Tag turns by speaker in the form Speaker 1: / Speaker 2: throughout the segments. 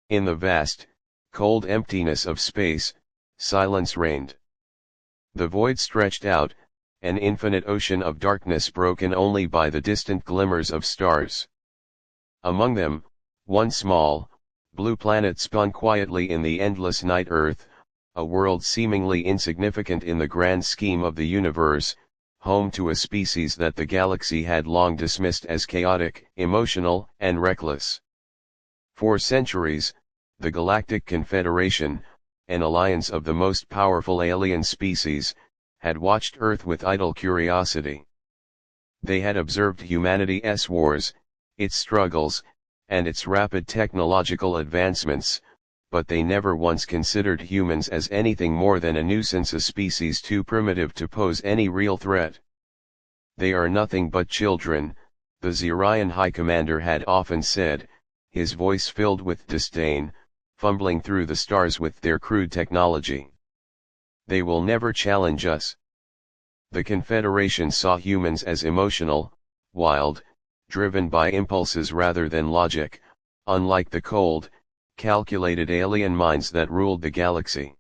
Speaker 1: In the vast, cold emptiness of space, silence reigned. The void stretched out, an infinite ocean of darkness broken only by the distant glimmers of stars. Among them, one small, blue planet spun quietly in the endless night. Earth, a world seemingly insignificant in the grand scheme of the universe, home to a species that the galaxy had long dismissed as chaotic, emotional, and reckless. For centuries, the Galactic Confederation, an alliance of the most powerful alien species, had watched Earth with idle curiosity. They had observed humanity's wars, its struggles, and its rapid technological advancements, but they never once considered humans as anything more than a nuisance, a species too primitive to pose any real threat. They are nothing but children, the Xerian High Commander had often said, his voice filled with disdain, fumbling through the stars with their crude technology. They will never challenge us. The Confederation saw humans as emotional, wild, driven by impulses rather than logic, unlike the cold, calculated alien minds that ruled the galaxy.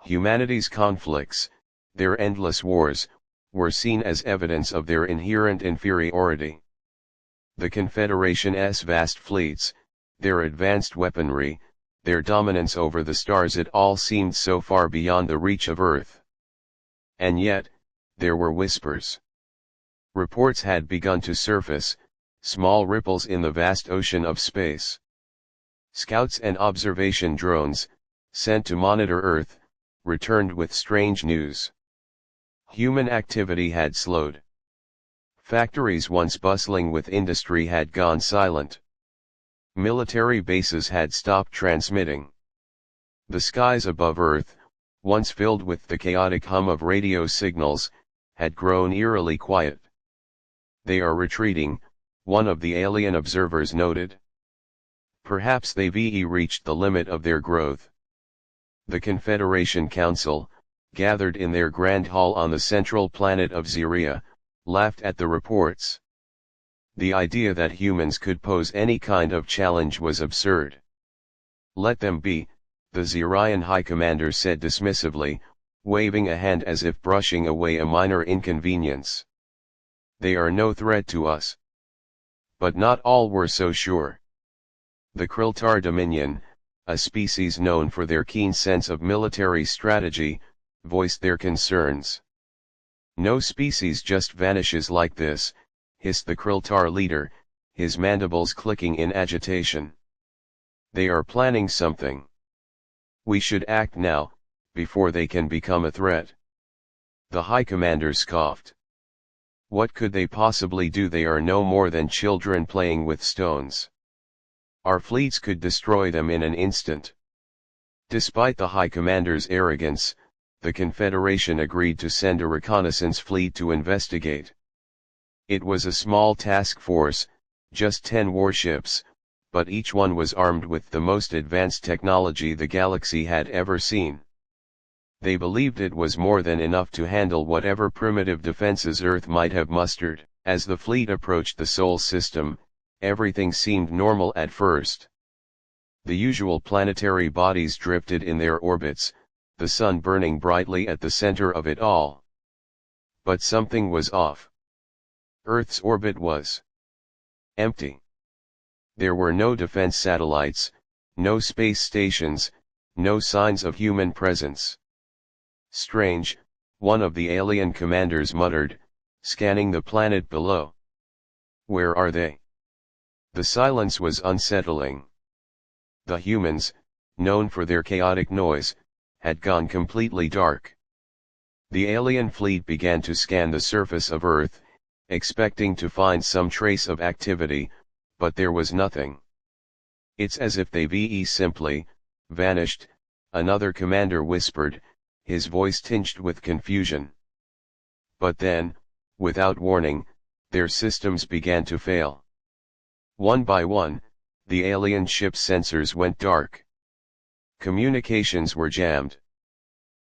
Speaker 1: Humanity's conflicts, their endless wars, were seen as evidence of their inherent inferiority. The Confederation's vast fleets, their advanced weaponry, their dominance over the stars, it all seemed so far beyond the reach of Earth. And yet, there were whispers. Reports had begun to surface, small ripples in the vast ocean of space. Scouts and observation drones, sent to monitor Earth, returned with strange news. Human activity had slowed. Factories once bustling with industry had gone silent. Military bases had stopped transmitting. The skies above Earth, once filled with the chaotic hum of radio signals, had grown eerily quiet. They are retreating, one of the alien observers noted. Perhaps they've reached the limit of their growth. The Confederation Council, gathered in their grand hall on the central planet of Xeria, laughed at the reports. The idea that humans could pose any kind of challenge was absurd. Let them be, the Xerian High Commander said dismissively, waving a hand as if brushing away a minor inconvenience. They are no threat to us. But not all were so sure. The Kriltar Dominion, a species known for their keen sense of military strategy, voiced their concerns. No species just vanishes like this, hissed the Kriltar leader, his mandibles clicking in agitation. They are planning something. We should act now, before they can become a threat. The High Commander scoffed. What could they possibly do? They are no more than children playing with stones. Our fleets could destroy them in an instant. Despite the High Commander's arrogance, the Confederation agreed to send a reconnaissance fleet to investigate. It was a small task force, just 10 warships, but each one was armed with the most advanced technology the galaxy had ever seen. They believed it was more than enough to handle whatever primitive defenses Earth might have mustered. As the fleet approached the Sol system, everything seemed normal at first. The usual planetary bodies drifted in their orbits, the sun burning brightly at the center of it all. But something was off. Earth's orbit was empty. There were no defense satellites, no space stations, no signs of human presence. Strange, one of the alien commanders muttered, scanning the planet below. Where are they? The silence was unsettling. The humans, known for their chaotic noise, had gone completely dark. The alien fleet began to scan the surface of Earth, expecting to find some trace of activity, but there was nothing. It's as if they've simply vanished, another commander whispered, his voice tinged with confusion. But then, without warning, their systems began to fail. One by one, the alien ship's sensors went dark. Communications were jammed.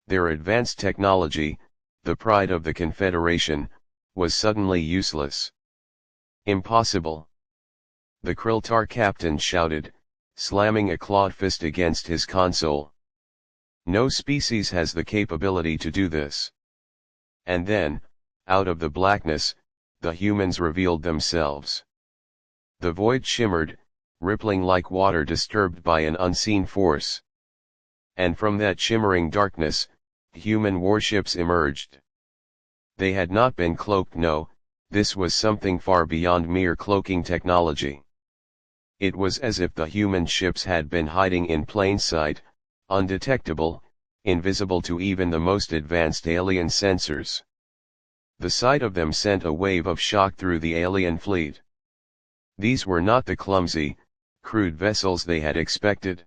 Speaker 1: Their advanced technology, the pride of the Confederation, was suddenly useless. Impossible. The Kriltar captain shouted, slamming a clawed fist against his console. No species has the capability to do this. And then, out of the blackness, the humans revealed themselves. The void shimmered, rippling like water disturbed by an unseen force. And from that shimmering darkness, human warships emerged. They had not been cloaked, no, this was something far beyond mere cloaking technology. It was as if the human ships had been hiding in plain sight, undetectable, invisible to even the most advanced alien sensors. The sight of them sent a wave of shock through the alien fleet. These were not the clumsy, crude vessels they had expected.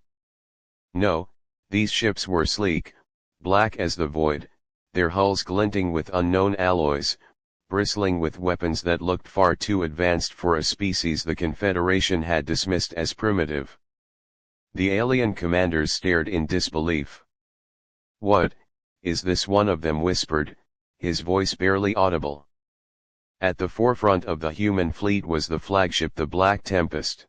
Speaker 1: No, these ships were sleek, black as the void, their hulls glinting with unknown alloys, bristling with weapons that looked far too advanced for a species the Confederation had dismissed as primitive. The alien commanders stared in disbelief. "What, is this?" one of them whispered, his voice barely audible. At the forefront of the human fleet was the flagship, the Black Tempest.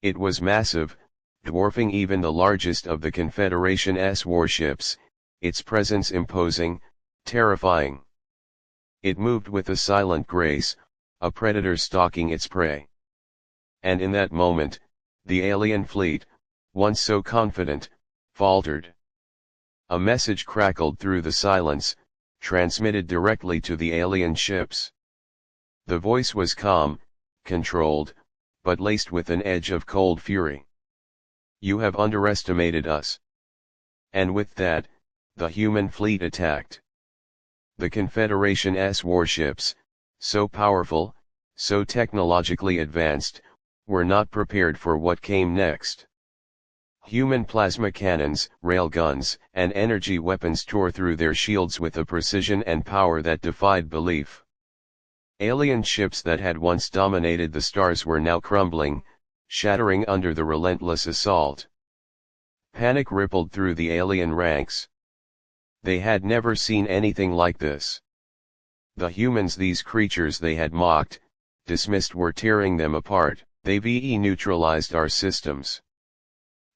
Speaker 1: It was massive, dwarfing even the largest of the Confederation's warships, its presence imposing, terrifying. It moved with a silent grace, a predator stalking its prey. And in that moment, the alien fleet, once so confident, faltered. A message crackled through the silence, transmitted directly to the alien ships. The voice was calm, controlled, but laced with an edge of cold fury. "You have underestimated us." And with that, the human fleet attacked. The Confederation's warships, so powerful, so technologically advanced, were not prepared for what came next. Human plasma cannons, railguns, and energy weapons tore through their shields with a precision and power that defied belief. Alien ships that had once dominated the stars were now crumbling, shattering under the relentless assault. Panic rippled through the alien ranks. They had never seen anything like this. The humans, these creatures they had mocked, dismissed, were tearing them apart. "They've neutralized our systems,"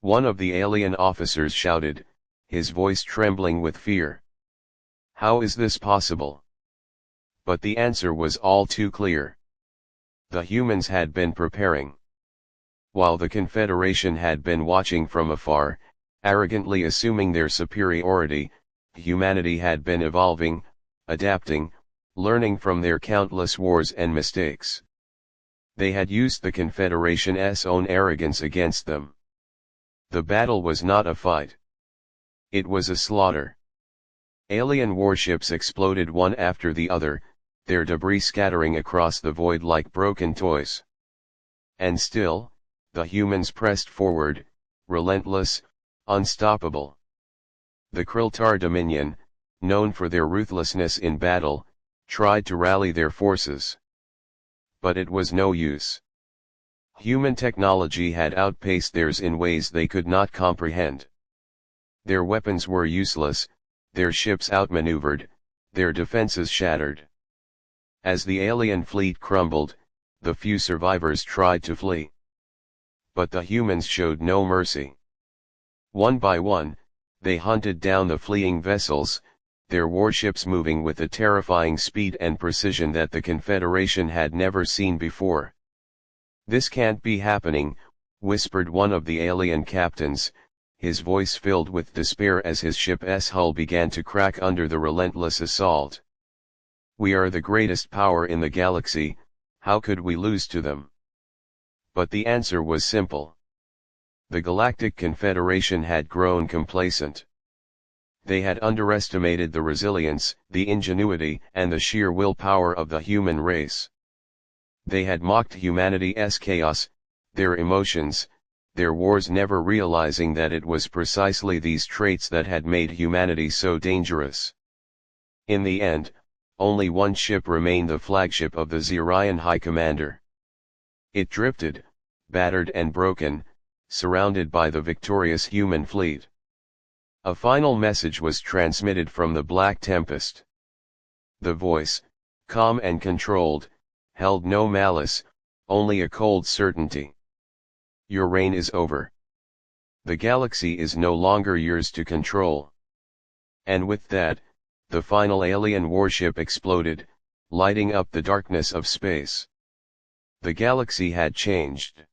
Speaker 1: one of the alien officers shouted, his voice trembling with fear. "How is this possible?" But the answer was all too clear. The humans had been preparing. While the Confederation had been watching from afar, arrogantly assuming their superiority, humanity had been evolving, adapting, learning from their countless wars and mistakes. They had used the Confederation's own arrogance against them. The battle was not a fight. It was a slaughter. Alien warships exploded one after the other, their debris scattering across the void like broken toys. And still, the humans pressed forward, relentless, unstoppable. The Kriltar Dominion, known for their ruthlessness in battle, tried to rally their forces. But it was no use. Human technology had outpaced theirs in ways they could not comprehend. Their weapons were useless, their ships outmaneuvered, their defenses shattered. As the alien fleet crumbled, the few survivors tried to flee. But the humans showed no mercy. One by one, they hunted down the fleeing vessels, their warships moving with a terrifying speed and precision that the Confederation had never seen before. "This can't be happening," whispered one of the alien captains, his voice filled with despair as his ship's hull began to crack under the relentless assault. "We are the greatest power in the galaxy, how could we lose to them?" But the answer was simple. The Galactic Confederation had grown complacent. They had underestimated the resilience, the ingenuity, and the sheer willpower of the human race. They had mocked humanity's chaos, their emotions, their wars, never realizing that it was precisely these traits that had made humanity so dangerous. In the end, only one ship remained, the flagship of the Xerion High Commander. It drifted, battered and broken, surrounded by the victorious human fleet. A final message was transmitted from the Black Tempest. The voice, calm and controlled, held no malice, only a cold certainty. Your reign is over. The galaxy is no longer yours to control. And with that, the final alien warship exploded, lighting up the darkness of space. The galaxy had changed.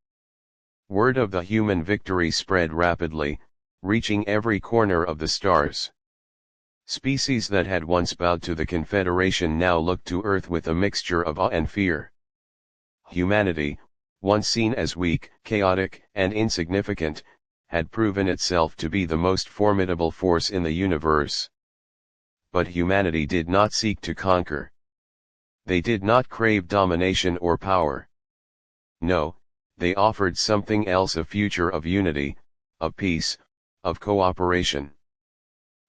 Speaker 1: Word of the human victory spread rapidly, reaching every corner of the stars. Species that had once bowed to the Confederation now looked to Earth with a mixture of awe and fear. Humanity, once seen as weak, chaotic, and insignificant, had proven itself to be the most formidable force in the universe. But humanity did not seek to conquer. They did not crave domination or power. No, they offered something else: a future of unity, of peace, of cooperation.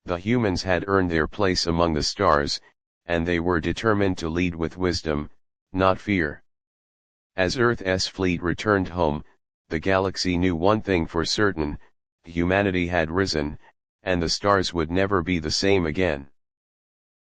Speaker 1: The humans had earned their place among the stars, and they were determined to lead with wisdom, not fear. As Earth's fleet returned home, the galaxy knew one thing for certain: humanity had risen, and the stars would never be the same again.